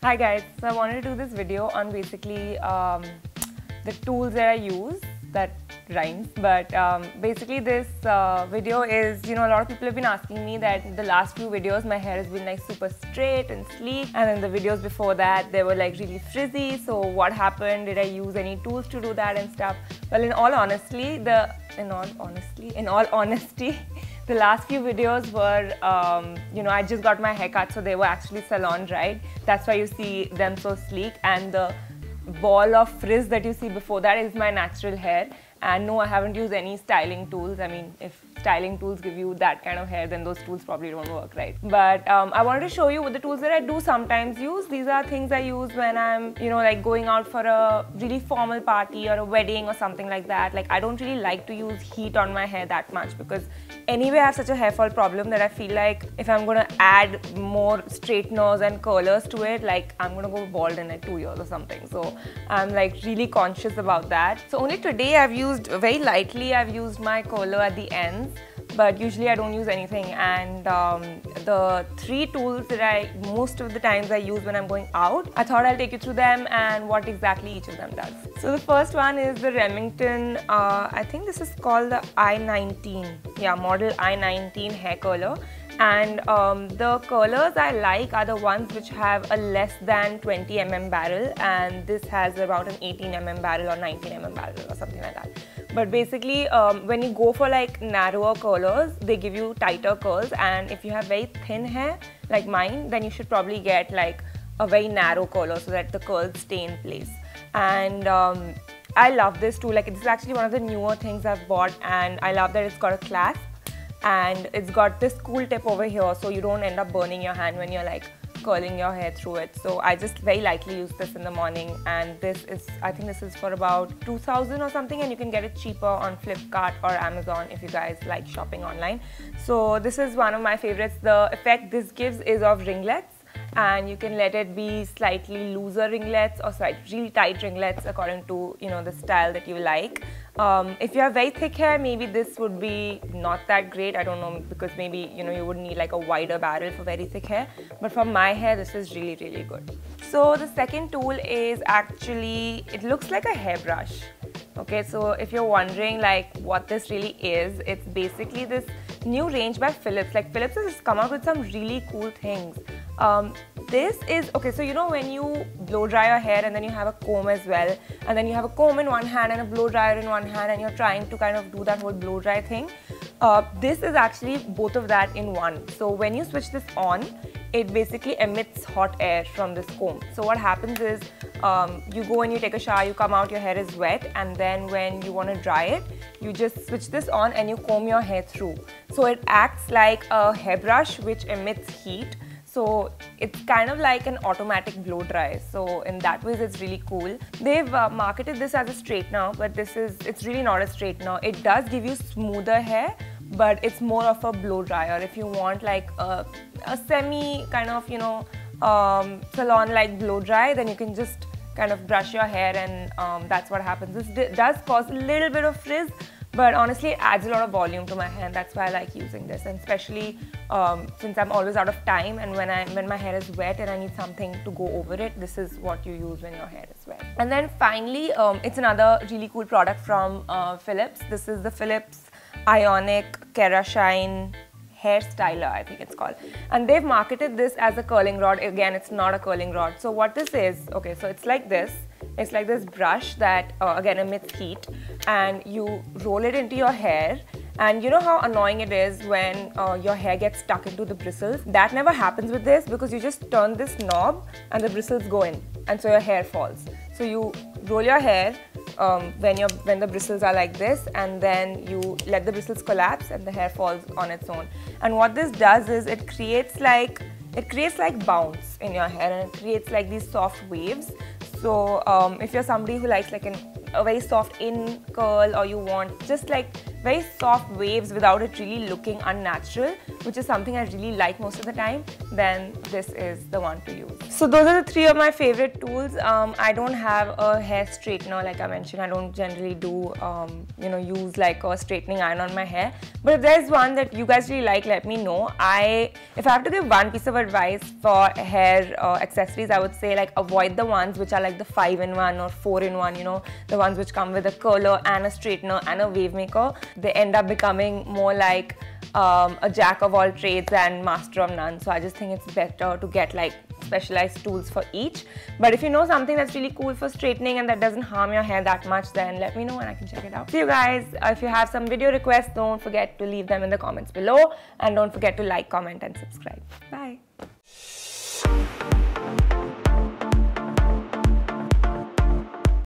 Hi guys, so I wanted to do this video on basically the tools that I use, that rhymes, but basically this video is, a lot of people have been asking me that in the last few videos my hair has been like super straight and sleek, and then the videos before that they were like really frizzy, so what happened, did I use any tools to do that and stuff? Well, in all honesty, the last few videos were, I just got my hair cut, so they were actually salon dried. That's why you see them so sleek, and the ball of frizz that you see before that is my natural hair. And no, I haven't used any styling tools. I mean, if styling tools give you that kind of hair, then those tools probably don't work, right? But I wanted to show you what the tools that I do sometimes use. These are things I use when I'm, like going out for a really formal party or a wedding or something like that. Like, I don't really like to use heat on my hair that much because anyway, I have such a hair fall problem that I feel like if I'm gonna add more straighteners and curlers to it, like I'm gonna go bald in like 2 years or something. So I'm like really conscious about that. So only today I've used very lightly, I've used my curler at the ends, but usually I don't use anything. And the three tools that most of the times I use when I'm going out, I thought I'll take you through them and what exactly each of them does. So the first one is the Remington, I think this is called the I-19, yeah, model I-19 hair curler. And the curlers I like are the ones which have a less than 20 mm barrel, and this has about an 18 mm barrel or 19 mm barrel or something like that. But basically, when you go for like narrower curlers, they give you tighter curls, and if you have very thin hair like mine, then you should probably get like a very narrow curler so that the curls stay in place. And I love this too. Like, this is actually one of the newer things I've bought, and I love that it's got a clasp. And it's got this cool tip over here, so you don't end up burning your hand when you're like curling your hair through it. So I just very lightly use this in the morning, and this is, I think this is for about 2,000 or something, and you can get it cheaper on Flipkart or Amazon if you guys like shopping online. So this is one of my favorites. The effect this gives is of ringlets, and you can let it be slightly looser ringlets or really tight ringlets according to the style that you like. If you have very thick hair, maybe this would be not that great. I don't know, because maybe you would need like a wider barrel for very thick hair, but for my hair this is really good. So the second tool is actually, it looks like a hairbrush. Okay, so if you're wondering like what this really is, it's basically this new range by Philips. Like, Philips has come out with some really cool things. This is, okay, so when you blow dry your hair and then you have a comb as well, and then you have a comb in one hand and a blow dryer in one hand, and you're trying to kind of do that whole blow dry thing. This is actually both of that in one. So when you switch this on, it basically emits hot air from this comb. So what happens is, you go and you take a shower, you come out, your hair is wet, and then when you want to dry it, you just switch this on and you comb your hair through. So it acts like a hairbrush which emits heat. So it's kind of like an automatic blow dry. So in that way, it's really cool. They've marketed this as a straightener, but it's really not a straightener. It does give you smoother hair, but it's more of a blow dryer. If you want like a semi kind of salon like blow dry, then you can just kind of brush your hair, and that's what happens. This does cause a little bit of frizz, but honestly it adds a lot of volume to my hair, and that's why I like using this. And especially since I'm always out of time, and when my hair is wet and I need something to go over it, this is what you use when your hair is wet. And then finally, it's another really cool product from Philips. This is the Philips Ionic Kerashine hairstyler, I think it's called, and they've marketed this as a curling rod. Again, it's not a curling rod. So what this is, okay, so it's like this. It's like this brush that again emits heat, and you roll it into your hair. And you know how annoying it is when your hair gets stuck into the bristles? That never happens with this, because you just turn this knob and the bristles go in, and so your hair falls. So you roll your hair when the bristles are like this, and then you let the bristles collapse and the hair falls on its own. And what this does is it creates like bounce in your hair, and it creates like these soft waves. So if you're somebody who likes like a very soft in curl, or you want just like very soft waves without it really looking unnatural, which is something I really like most of the time, then this is the one to use. So those are the three of my favorite tools. I don't have a hair straightener like I mentioned. I don't generally do, use like a straightening iron on my hair. But if there's one that you guys really like, let me know. If I have to give one piece of advice for hair accessories, I would say like avoid the ones which are like the 5-in-1 or 4-in-1, the ones which come with a curler and a straightener and a wave maker. They end up becoming more like a jack of all trades and master of none. So I just think it's better to get like specialized tools for each. But if you know something that's really cool for straightening and that doesn't harm your hair that much, then let me know and I can check it out. See you guys. If you have some video requests, don't forget to leave them in the comments below, and don't forget to like, comment and subscribe. Bye.